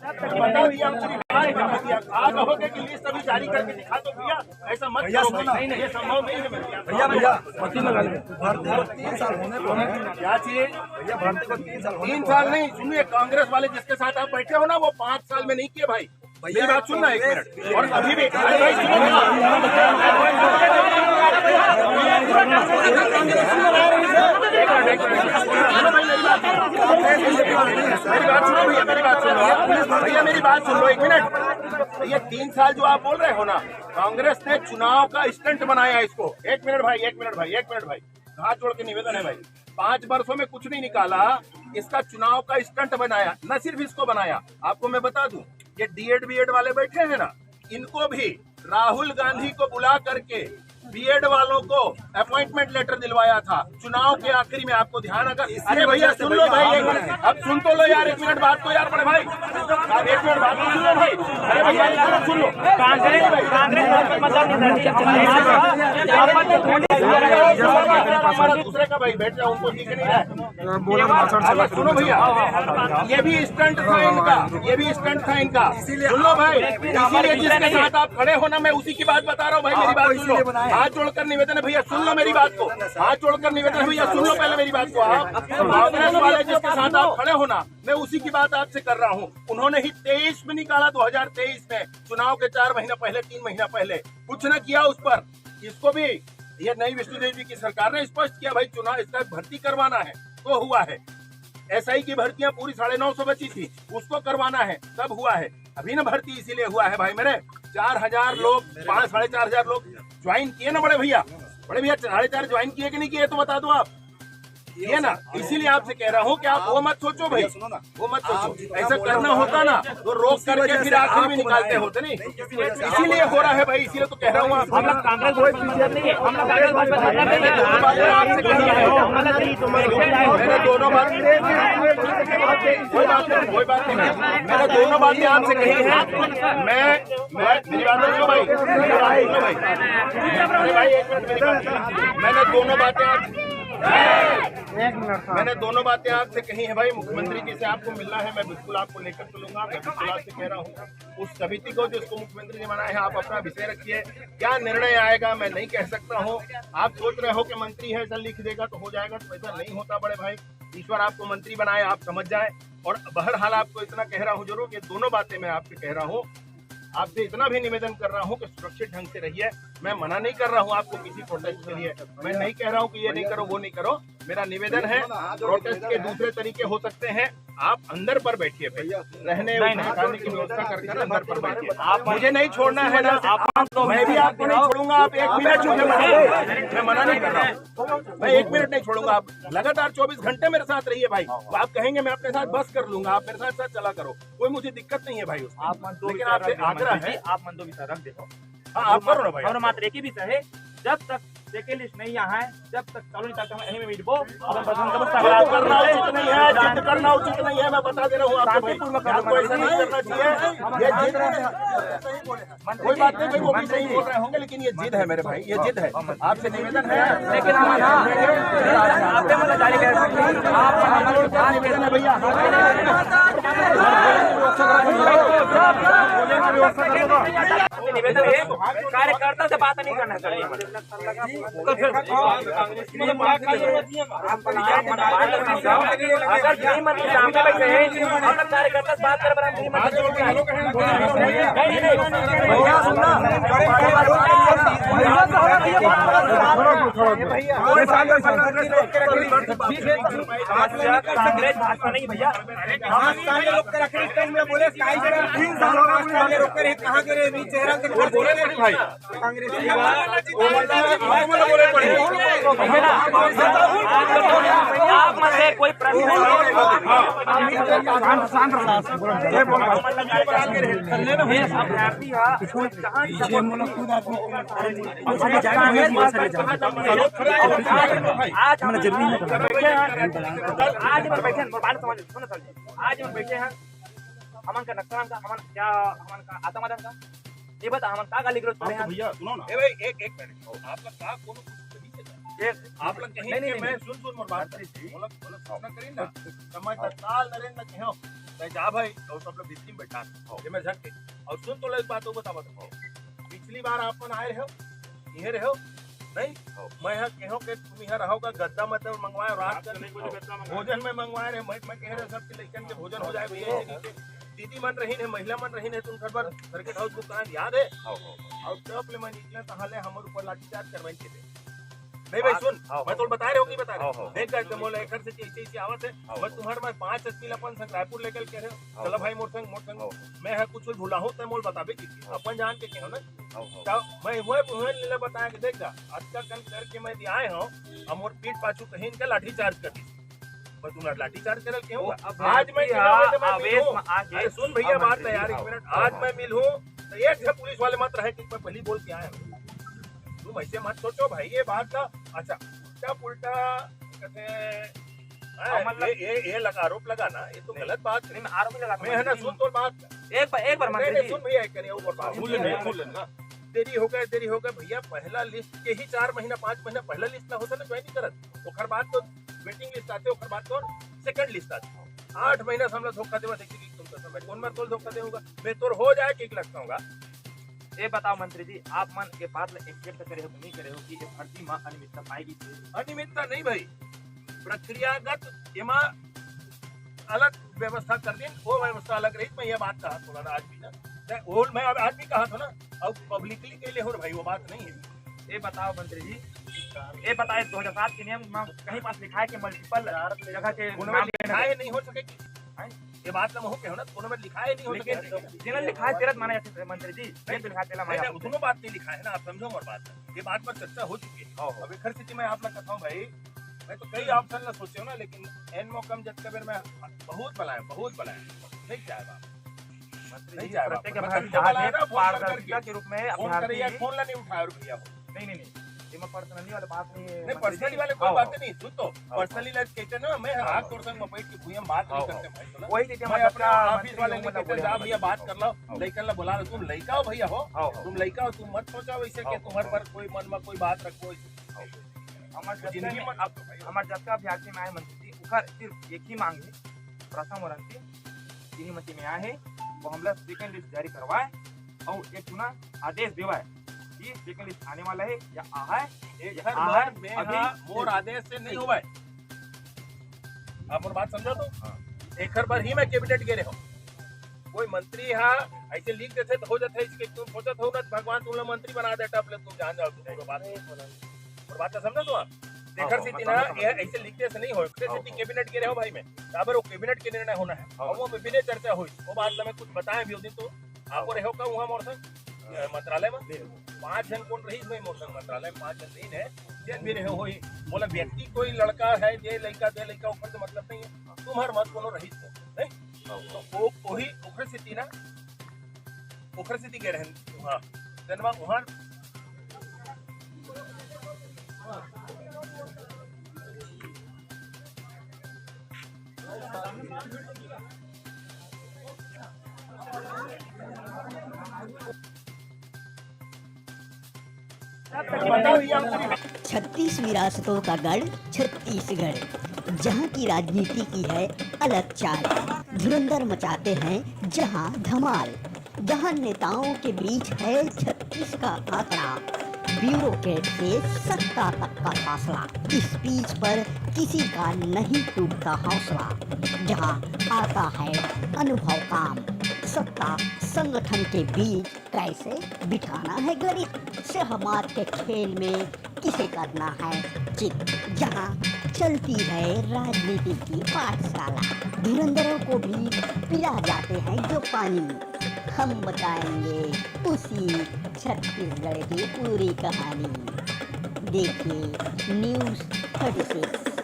आप कहोगे कि लिस्ट अभी जारी करके दिखा दो भैया, ऐसा मत करो। नहीं, ये संभव नहीं है भैया। भर्ती 3 साल होने को क्या चाहिए भैया? भर्ती को 3 साल 3 साल नहीं, सुनिए, कांग्रेस वाले जिसके साथ आप बैठे हो ना, वो 5 साल में नहीं किए भाई। मेरी बात सुनना एक मिनट। और अभी भी अरे भाई सुनो मेरी बात सुनो भैया, मेरी बात सुनो भैया, मेरी बात सुन लो एक मिनट। ये 3 साल जो आप बोल रहे हो ना, कांग्रेस ने चुनाव का स्टंट बनाया इसको। एक मिनट भाई, हाथ जोड़ के निवेदन है भाई। 5 वर्षों में कुछ नहीं निकाला, इसका चुनाव का स्टंट बनाया। न सिर्फ इसको बनाया, आपको मैं बता दूं, ये डीएड बीएड वाले बैठे हैं ना, इनको भी राहुल गांधी को बुला करके बीएड वालों को अपॉइंटमेंट लेटर दिलवाया था चुनाव के आखिरी में। आपको ध्यान अगर, अरे भैया सुन लो भाई, एक मिनट अब सुन तो लो यार, 1 मिनट बात तो यार, बड़े भाई 1 मिनट बात तो सुन लो भाई। अरे भैया सुन लो, दूसरे का भाई बैठ जाओ, उनको ठीक नहीं है। सुनो भैया, ये भी स्टंट था इनका, ये भी स्टंट था इनका। सुन लो भाई, इसीलिए जिसके साथ आप खड़े हो ना, मैं उसी की बात बता रहा हूँ भाई। मेरी बात सुन लो, हाथ जोड़कर निवेदन है भैया, सुन लो मेरी बात को। हाथ जोड़कर निवेदन है भैया, सुन लो पहले मेरी बात को। आप कांग्रेस वाले जिसके साथ आप खड़े हो ना, मैं उसी की बात आपसे कर रहा हूँ। उन्होंने ही 23 में निकाला, 2023 में, चुनाव के 4 महीना पहले, 3 महीना पहले, कुछ न किया उस पर। इसको भी ये नई विष्णु देवी की सरकार ने स्पष्ट किया भाई, चुनाव इसका भर्ती करवाना है तो हुआ है। एसआई की भर्तियां पूरी 950 बची थी, उसको करवाना है, तब हुआ है। अभी न भर्ती इसीलिए हुआ है भाई मेरे। 4000 लोग, 5-4.5 लोग ज्वाइन किए ना बड़े भैया। 4.5 ज्वाइन किए कि नहीं किए तो बता दो आप, ये ना। इसीलिए आपसे कह रहा हूँ कि आप वो मत सोचो भाई, वो मत सोचो। ऐसा करना होता ना तो रोक करके फिर आखिर में निकालते होते नहीं, इसीलिए हो रहा है भाई। इसीलिए तो कह रहा हूँ हम लोग कांग्रेस मैंने दोनों बातें कोई बात नहीं, मैंने दोनों बातें आपसे कही है। मैं मेरी बात सुनो भाई, अरे भाई 1 मिनट मेरी बात। मैंने दोनों बातें आपसे कही है भाई। मुख्यमंत्री जी से आपको मिलना है, मैं बिल्कुल आपको लेकर चलूंगा। मैं बिल्कुल आपसे कह रहा हूँ, उस समिति को जिसको मुख्यमंत्री ने बनाया है, आप अपना विषय रखिए। क्या निर्णय आएगा मैं नहीं कह सकता हूँ। आप सोच रहे हो कि मंत्री है ऐसा लिख देगा तो हो जाएगा, तो ऐसा नहीं होता बड़े भाई। ईश्वर आपको मंत्री बनाए, आप समझ जाए। और बहरहाल आपको इतना कह रहा हूँ जरूर, ये दोनों बातें मैं आपसे कह रहा हूँ। आपसे इतना भी निवेदन कर रहा हूँ कि सुरक्षित ढंग से रहिए। मैं मना नहीं कर रहा हूँ आपको किसी प्रोटेस्ट के लिए, मैं नहीं कह रहा हूँ कि ये नहीं करो वो नहीं करो। मेरा निवेदन है, प्रोटेस्ट के दूसरे तरीके हो सकते हैं। आप अंदर पर बैठिए, रहने खाने की व्यवस्था कर अंदर पर बैठिए। आप मुझे नहीं छोड़ना है ना, मैं भी आपको नहीं छोड़ूंगा। आप 1 मिनट मुझे मैं मना नहीं कर रहा हूँ, मैं 1 मिनट नहीं छोड़ूंगा। आप लगातार 24 घंटे मेरे साथ रहिए भाई। आप कहेंगे मैं अपने साथ बस कर लूंगा, आप मेरे साथ चला करो, कोई मुझे दिक्कत नहीं है भाई उसमें। लेकिन आपसे आग्रह है, आप मन दो विचार रख देखो। हाँ आप करो ना भाई। और मात्र एक ही विषय है, जब तक सेकेंड लिस्ट नहीं यहाँ है, जब तक चालू नहीं तक यहीं में मिलबो। करना उचित नहीं है, जिद करना उचित नहीं है, मैं बता दे रहा हूँ आपको भाई। आपको ऐसा नहीं करना चाहिए। ये जिद, कोई बात नहीं भाई, वो भी सही बोल रहे होंगे, लेकिन ये जिद है मेरे भाई, ये जिद है। आपसे निवेदन है, लेकिन हम निवेदन है भैया। निवेदन है, कार्यकर्ता से बात नहीं करना चाहिए। अगर गृह मंत्री सामने बैठे हैं, हम लोग कार्यकर्ता से बात कर रहे हैं। कांग्रेस भाजपा नहीं भैया, बोले 3 साल रोक कर कहाँ के चेहरा बोले भाई कांग्रेस आप मत कोई प्रश्न आज हम बैठे हैं हमन का नक्सलान का, हमन क्या हमन का आतंकवाद का, ये बता हमन का गाली गलौज करे हैं भैया। सुनो ना, ए भाई एक मिनट, आप लोग का कोनो आप लोग कहीं नहीं, मैं सुन मोर बात करी थी, बोला करी ना समय तत्काल नरेंद्र कहो मैं जा भाई और सब लोग भीतरी में बैठा ये मैं झक के और सुन तो ले इस बात को बता पिछली बार आप मन आए रहो ये रहो नहीं मैं यहाँ कहो के तुम यहाँ रहोगा गद्दा मतलब मंगवाए रात भोजन में मंगवाए रहे मैं कह रहे सबके लड़कन के भोजन हो जाए भैया दीदी मन रही है महिला मन रही है तुम घर पर सर्किट हाउस दुकान याद है और तब ले मैं निकला तहाले हमारे ऊपर लाठीचार्ज करवाई के नहीं भाई सुन मैं तो बता रहे हो कि बता रहे हो देख गए मोले घर से ऐसे आवत है मैं तुम्हारे में 5 आदमी अपन संग रायपुर लेकर के रहे चलो भाई मोर संग मैं है कुछ भूला हूं तो मोल बताबे की अपन जान के कहो ना तो मैं वो ले बताया कि देख जा आज का कल करके मैं आए हूं हम और पीठ पाछू कहीं इनका लाठी चार्ज कर दी मैं तुम्हारा लाठी चार्ज करल क्यों आज मैं अरे सुन भैया बात है यार 1 मिनट आज मैं मिलूं तो एक से पुलिस वाले मत रहे कि मैं पहली बोल के आया तुम ऐसे मत सोचो भाई ये बात का अच्छा क्या उल्टा कहते ये लगा आरोप लगाना ये तो गलत बात नहीं मैं आरोप लगा मैं है ना सुन तो बात एक बार मंत्री सुन भैया करिए ऊपर बात भूल लेना देरी हो गया भैया पहला लिस्ट के ही 4 महीना 5 महीना पहला लिस्ट ना होता ना ज्वाइन नहीं करत ओखर बाद तो वेटिंग लिस्ट आते ओखर बाद तो सेकंड लिस्ट आती 8 महीना से हम लोग धोखा देवा देखिए तुम तो मैं कौन बार तो धोखा देऊंगा मैं तोर हो जाए कि लगता हूँ ये बताओ मंत्री जी आप मन के बात एक्सेप्ट करे हो नहीं करे हो कि ये भर्ती में अनियमितता पाएगी अनियमितता नहीं भाई प्रक्रियागत एमा अलग व्यवस्था कर दी वो व्यवस्था अलग रही मैं ये बात कहा थोड़ा ना आज भी ना और मैं आज भी कहा था ना अब पब्लिकली के लिए हो भाई वो बात नहीं है ये बताओ मंत्री जी ये बताए 2007 के नियम में कहीं पास लिखा है कि मल्टीपल जगह के नहीं हो सकेगी ये बात ना हो के हो ना दोनों में लिखा है नहीं हो सके जिन्होंने लिखा है तेरह माना जाता है मंत्री जी नहीं तो लिखा तेला माना दोनों बात नहीं लिखा है ना आप समझो और बात ये बात पर चर्चा हो चुकी है अब एक स्थिति में आप लोग कहता हूँ भाई मैं तो कई ऑप्शन ना सोचे हो ना लेकिन एन मौकम जब कबीर में बहुत बनाया नहीं चाहे नहीं चाहे पारदर्शिता के रूप में फोन नहीं उठाया रुपया नहीं इसमें पर्सनली वाला बात नहीं है नहीं पर्सनली वाले कोई बात नहीं सुन तो पर्सनली लाइफ कहते ना मैं हाथ तोड़ संग मपैट की भूया बात नहीं करते भाई वही चीज मैं अपना ऑफिस वाले ने कहते जा भैया बात कर लो लइकन ला बुला लो तुम लइका हो भैया हो तुम लइका हो तुम मत सोचो वैसे कि तुम्हारे पर कोई मन में कोई बात रखो हमारे जब का अभ्यर्थी में आए मंत्री जी उखर सिर्फ एक ही मांग है प्रथम और अंतिम इन्हीं मती में आए हैं वो हम लोग सेकंड लिस्ट जारी करवाए और एक चुना आदेश देवाए कि सेकंड लिस्ट आने वाला है या आ है अभी मोर आदेश से नहीं हुआ है आप और बात समझो तो एक बार ही मैं कैबिनेट गिरे हूँ कोई मंत्री हाँ ऐसे लिख देते तो हो जाते इसके तुम सोचत हो ना भगवान तुम लोग मंत्री बना देता अपने तुम जान जाओ तुम बात तो समझो तो देखर से ना ऐसे लिखते से नहीं हो कैबिनेट गिरे हो भाई में बराबर वो कैबिनेट के निर्णय होना है और वो विभिन्न चर्चा हुई वो बात मैं कुछ बताएं भी उस दिन तो आपको रहो का वहाँ मोर मंत्रालय में 5 जन कौन रही भाई मोर मंत्रालय में 5 जन रही है जन भी रहे हो बोला व्यक्ति कोई लड़का है ये लड़का दे लड़का ऊपर से मतलब नहीं है तुम्हार मत कोनो रही नहीं तो वही ओखर स्थिति ना ओखर स्थिति के रहन हाँ जनवा वहाँ छत्तीस विरासतों का गढ़ छत्तीसगढ़ जहाँ की राजनीति की है अलग चाल धुरंधर मचाते हैं जहाँ धमाल जहाँ नेताओं के बीच है 36 का आंकड़ा ब्यूरोक्रेट से सत्ता तक का फासला इस बीच पर किसी का नहीं टूटता हौसला जहाँ आता है अनुभव काम सत्ता संगठन के बीच कैसे बिठाना है गणित सहमात के खेल में किसे करना है चित जहाँ चलती है राजनीति की पाठशाला धुरंधरों को भी पिला जाते हैं जो पानी हम बताएंगे उसी छत्तीसगढ़ की पूरी कहानी देखिए न्यूज़ 36।